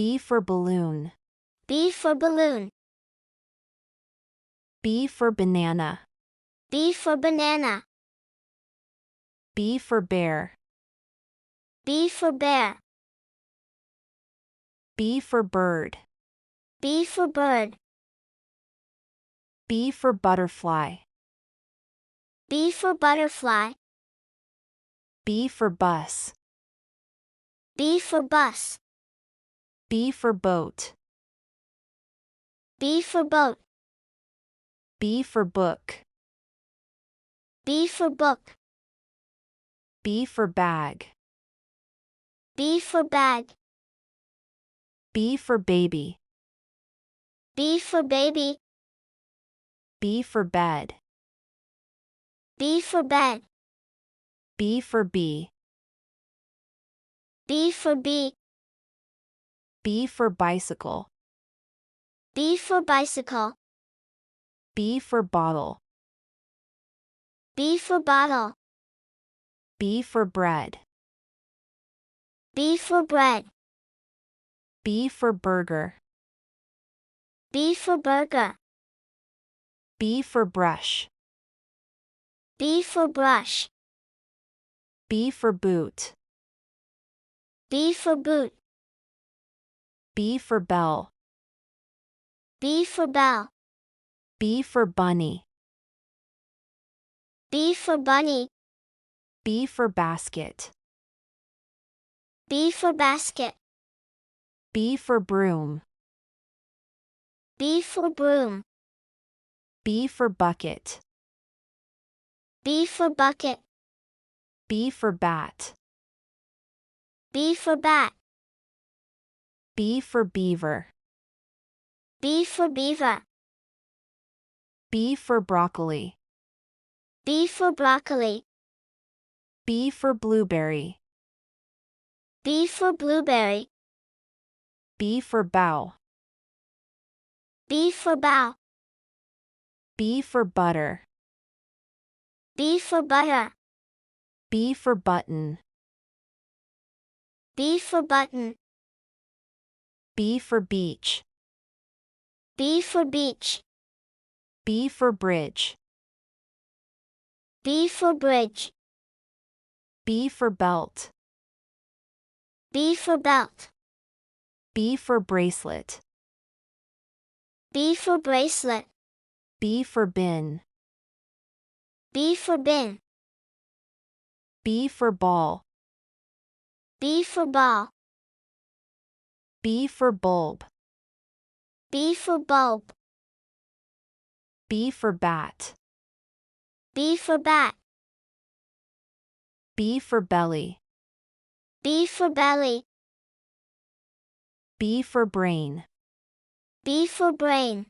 B for balloon. B for balloon. B for banana. B for banana. B for bear. B for bear. B for bird. B for bird. B for butterfly. B for butterfly. B for bus. B for bus. B for boat. B for boat. B for book. B for book. B for bag. B for bag. B for baby. B for baby. B for bed. B for bed. B for bee. B for bee. B for bicycle. B for bicycle. B for bottle. B for bottle. B for bread. B for bread. B for burger. B for burger. B for brush. B for brush. B for boot. B for boot. B for bell. B for bell. B for bunny. B for bunny. B for basket. B for basket. B for broom. B for broom. B for bucket. B for bucket. B for bat. B for bat. B for beaver. B for beaver. B for broccoli. B for broccoli. B for blueberry. B for blueberry. B for bow. B for bow. B for butter. B for butter. B for button. B for button. B for beach. B for beach. B for bridge. B for bridge. B for belt. B for belt. B for bracelet. B for bracelet. B for bin. B for bin. B for ball. B for ball. B for bulb. B for bulb. B for bat. B for bat. B for belly. B for belly. B for brain. B for brain.